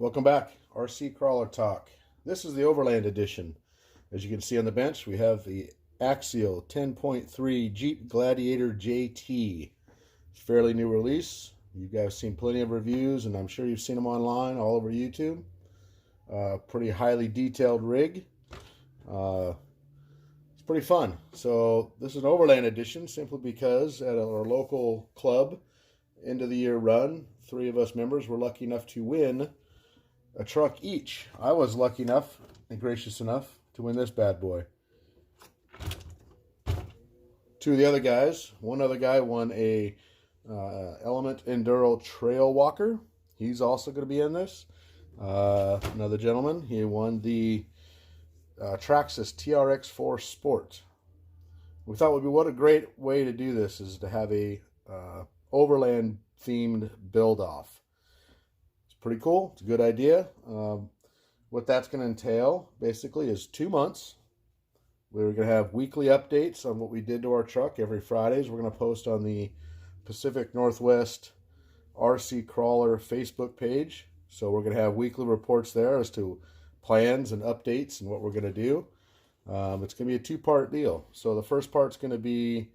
Welcome back, RC Crawler Talk. This is the Overland edition. As you can see on the bench, we have the Axial 10.3 Jeep Gladiator JT. It's a fairly new release. You guys have seen plenty of reviews, and I'm sure you've seen them online all over YouTube. Pretty highly detailed rig. It's pretty fun. So this is an Overland edition simply because at our local club end of the year run, 3 of us members were lucky enough to win a truck each. I was lucky enough and gracious enough to win this bad boy. 2 of the other guys, one other guy won a Element Enduro Trail Walker. He's also going to be in this. Another gentleman, he won the Traxxas TRX4 Sport. We thought what a great way to do this is to have a Overland themed build-off. It's pretty cool. It's a good idea. What that's going to entail basically is 2 months. We're going to have weekly updates on what we did to our truck every Fridays. We're going to post on the Pacific Northwest RC Crawler Facebook page. So we're going to have weekly reports there as to plans and updates and what we're going to do. It's going to be a 2-part deal. So the first part's going to be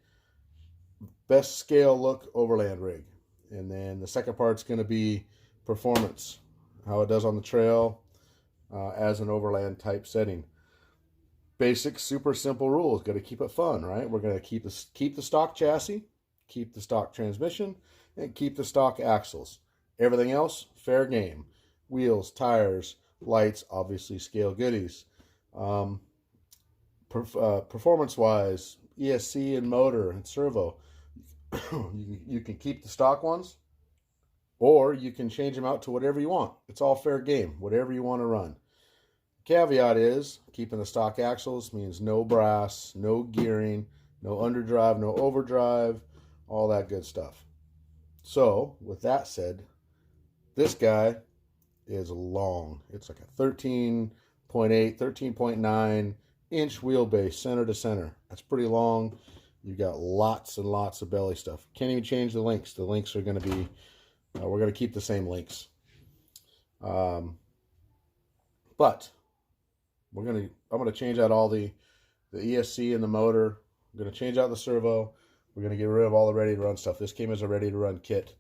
best scale look Overland rig. And then the second part's going to be performance, how it does on the trail as an Overland type setting. Basic, super simple rules. Got to keep it fun, right? We're going to keep the stock chassis, keep the stock transmission, and keep the stock axles. Everything else, fair game. Wheels, tires, lights, obviously scale goodies. Performance-wise, ESC and motor and servo. You can keep the stock ones, or you can change them out to whatever you want. It's all fair game, whatever you want to run. Caveat is, keeping the stock axles means no brass, no gearing, no underdrive, no overdrive, all that good stuff. So, with that said, this guy is long. It's like a 13.8, 13.9 inch wheelbase, center to center. That's pretty long. You've got lots and lots of belly stuff. Can't even change the links. The links are going to be, we're going to keep the same links. But I'm going to change out all the ESC and the motor. I'm going to change out the servo. We're going to get rid of all the ready to run stuff. This came as a ready to run kit.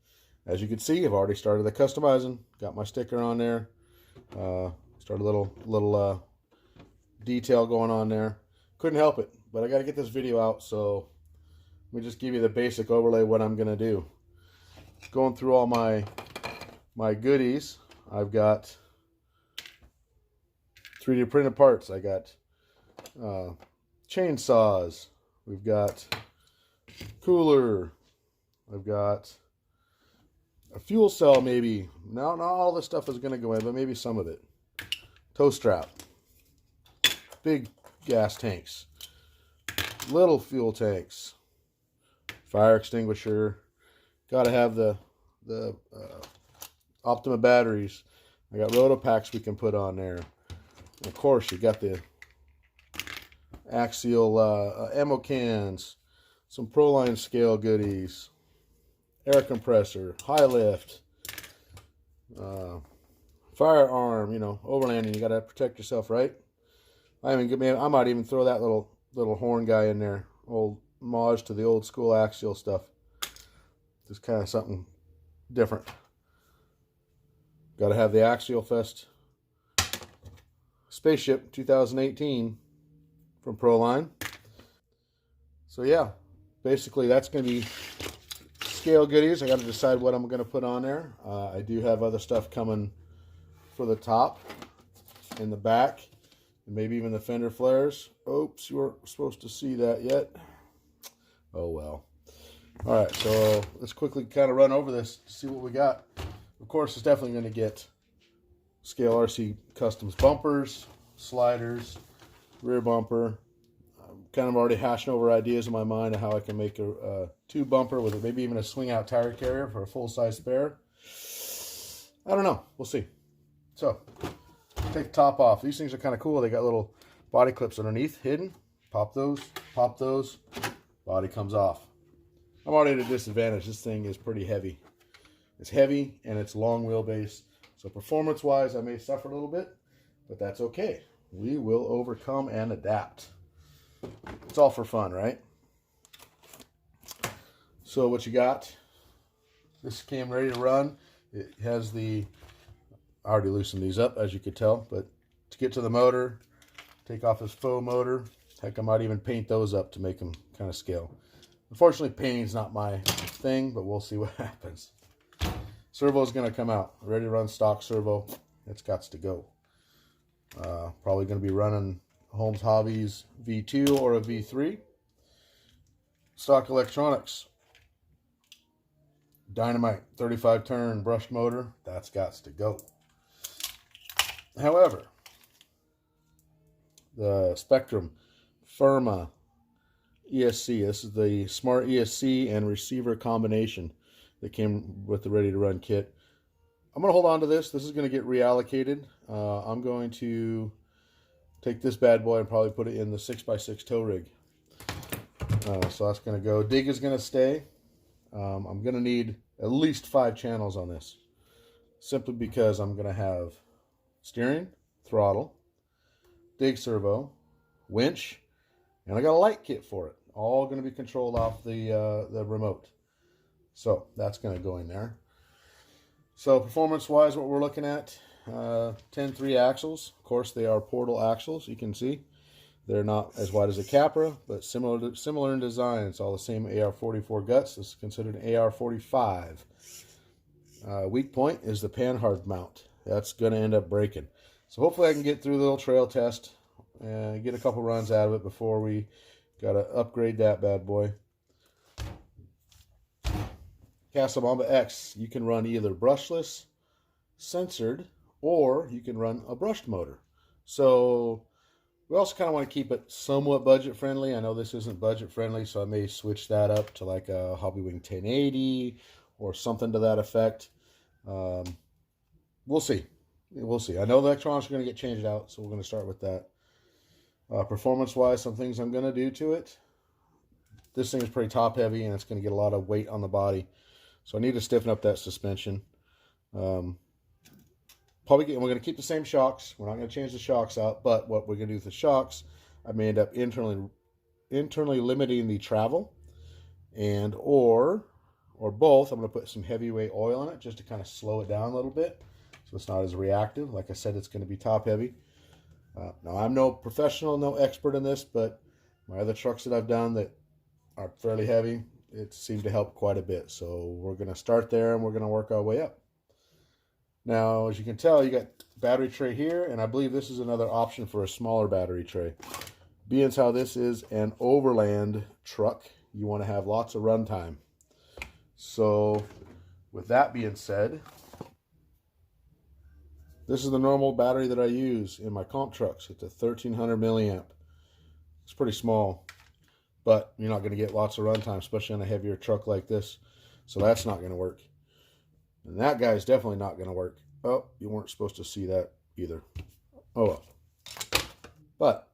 As you can see, I've already started the customizing. Got my sticker on there. Started a little detail going on there. Couldn't help it, but I got to get this video out, so let me just give you the basic overlay of what I'm going to do. Going through all my goodies, I've got 3D printed parts. I got chainsaws. We've got cooler. I've got a fuel cell, maybe. Not all this stuff is going to go in, but maybe some of it. Tow strap. Big gas tanks. Little fuel tanks. Fire extinguisher. Got to have the Optima batteries. I got roto packs we can put on there. And of course, you got the Axial ammo cans. Some Proline scale goodies. Air compressor, high lift, firearm, overlanding, you got to protect yourself, right? I might even throw that little horn guy in there, old homage to the old school Axial stuff. Just kind of something different. Got to have the Axial Fest Spaceship 2018 from Proline. So yeah, basically that's going to be scale goodies. I got to decide what I'm going to put on there. I do have other stuff coming for the top and the back, and maybe even the fender flares. Oops, you weren't supposed to see that yet. Oh well. All right, so let's quickly kind of run over this to see what we got. Of course, it's definitely going to get Scale RC Customs bumpers, sliders, rear bumper. Kind of already hashing over ideas in my mind of how I can make a 2 bumper with maybe even a swing out tire carrier for a full-size spare. I don't know. We'll see. So, take the top off. These things are kind of cool. They got little body clips underneath, hidden. Pop those, body comes off. I'm already at a disadvantage. This thing is pretty heavy. It's heavy and it's long wheelbase. So performance-wise, I may suffer a little bit, but that's okay. We will overcome and adapt. It's all for fun, right? So what you got, this came ready to run. It has the, I already loosened these up, as you could tell, but to get to the motor, take off this faux motor. Heck, I might even paint those up to make them kind of scale. Unfortunately, painting's not my thing, but we'll see what happens. Servo's going to come out. Ready to run stock servo. It's got to go. Probably going to be running Holmes Hobbies V2 or a V3. Stock electronics. Dynamite 35 turn brushed motor. That's got to go. However, the Spectrum Firma ESC. This is the smart ESC and receiver combination that came with the ready to run kit. I'm going to hold on to this. This is going to get reallocated. I'm going to take this bad boy and probably put it in the 6x6 tow rig. So that's going to go. Dig is going to stay. I'm going to need at least 5 channels on this, simply because I'm going to have steering, throttle, dig servo, winch, and I got a light kit for it. All going to be controlled off the remote. So that's going to go in there. So performance-wise, what we're looking at, 10-3 axles. Of course, they are portal axles. You can see they're not as wide as a Capra, but similar in design. It's all the same AR-44 guts. This is considered an AR-45. Weak point is the panhard mount. That's going to end up breaking. So hopefully I can get through the little trail test and get a couple runs out of it before we got to upgrade that bad boy. Casabamba X, you can run either brushless, censored, or you can run a brushed motor. So we also kind of want to keep it somewhat budget friendly. I know this isn't budget friendly, so I may switch that up to like a Hobbywing 1080 or something to that effect. We'll see. We'll see. I know the electronics are going to get changed out, so we're going to start with that. Performance-wise, some things I'm going to do to it. This thing is pretty top-heavy, and it's going to get a lot of weight on the body. So I need to stiffen up that suspension. We're going to keep the same shocks. We're not going to change the shocks out, but what we're going to do with the shocks, I may end up internally limiting the travel, and or both. I'm going to put some heavyweight oil in it just to kind of slow it down a little bit, so it's not as reactive. Like I said, it's going to be top-heavy. Now, I'm no professional, no expert in this, but my other trucks that I've done that are fairly heavy, it seemed to help quite a bit. So we're going to start there, and we're going to work our way up. Now, as you can tell, you got battery tray here, and I believe this is another option for a smaller battery tray. Being as how this is an Overland truck, you want to have lots of runtime. So with that being said, this is the normal battery that I use in my comp trucks. It's a 1300 milliamp. It's pretty small, but you're not going to get lots of runtime, especially on a heavier truck like this. So that's not going to work. And that guy is definitely not going to work. Oh, you weren't supposed to see that either. Oh well. But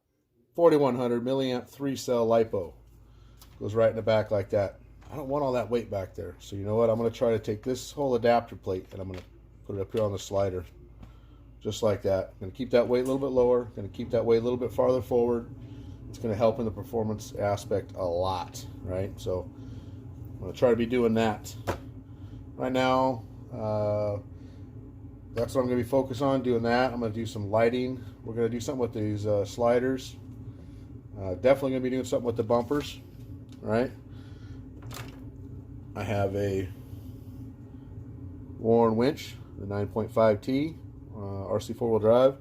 4100 milliamp 3-cell LiPo goes right in the back like that. I don't want all that weight back there. So you know what? I'm going to try to take this whole adapter plate and I'm going to put it up here on the slider. Just like that. I'm going to keep that weight a little bit lower. Going to keep that weight a little bit farther forward. It's going to help in the performance aspect a lot, right? So I'm going to try to be doing that. Right now, that's what I'm going to be focused on, doing that. I'm going to do some lighting. We're going to do something with these sliders. Definitely going to be doing something with the bumpers, right? I have a Warren winch, the 9.5T, RC 4-wheel drive.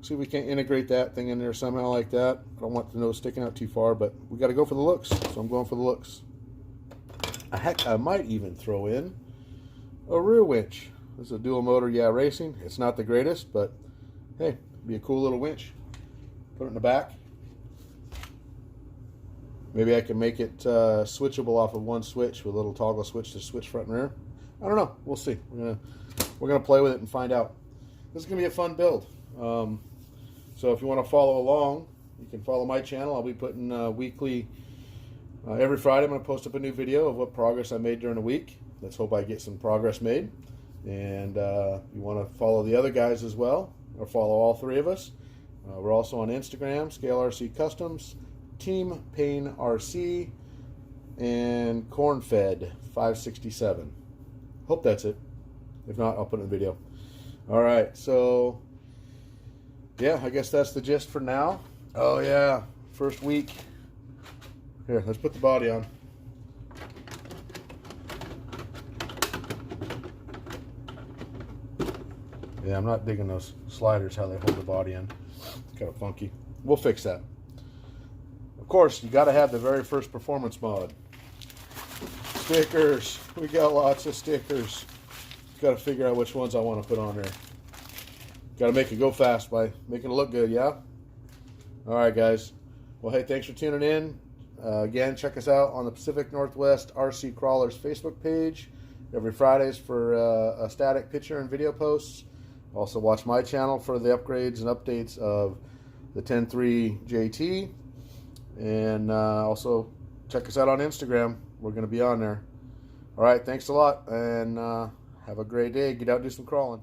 See if we can't integrate that thing in there somehow like that. I don't want the nose sticking out too far, but we got to go for the looks, so I'm going for the looks. Heck, I might even throw in a rear winch. This is a dual motor, yeah, racing. It's not the greatest, but hey, be a cool little winch. Put it in the back. Maybe I can make it switchable off of one switch with a little toggle switch to switch front and rear. I don't know. We'll see. We're gonna play with it and find out. This is gonna be a fun build. So if you want to follow along, you can follow my channel. I'll be putting weekly. Every Friday, I'm going to post up a new video of what progress I made during the week. Let's hope I get some progress made. And you want to follow the other guys as well, or follow all three of us. We're also on Instagram, Scale RC Customs, Team Pain RC, and Cornfed 567. Hope that's it. If not, I'll put it in the video. All right, so yeah, I guess that's the gist for now. Oh yeah, first week. Here, let's put the body on. Yeah, I'm not digging those sliders, how they hold the body in. It's kind of funky. We'll fix that. Of course, you got to have the very first performance mod. Stickers. We got lots of stickers. Got to figure out which ones I want to put on there. Got to make it go fast by making it look good, yeah? All right, guys. Well, hey, thanks for tuning in. Again, check us out on the Pacific Northwest RC Crawlers Facebook page every Fridays for a static picture and video posts. Also watch my channel for the upgrades and updates of the 10.3 JT. And also check us out on Instagram. We're going to be on there. All right, thanks a lot, and have a great day. Get out and do some crawling.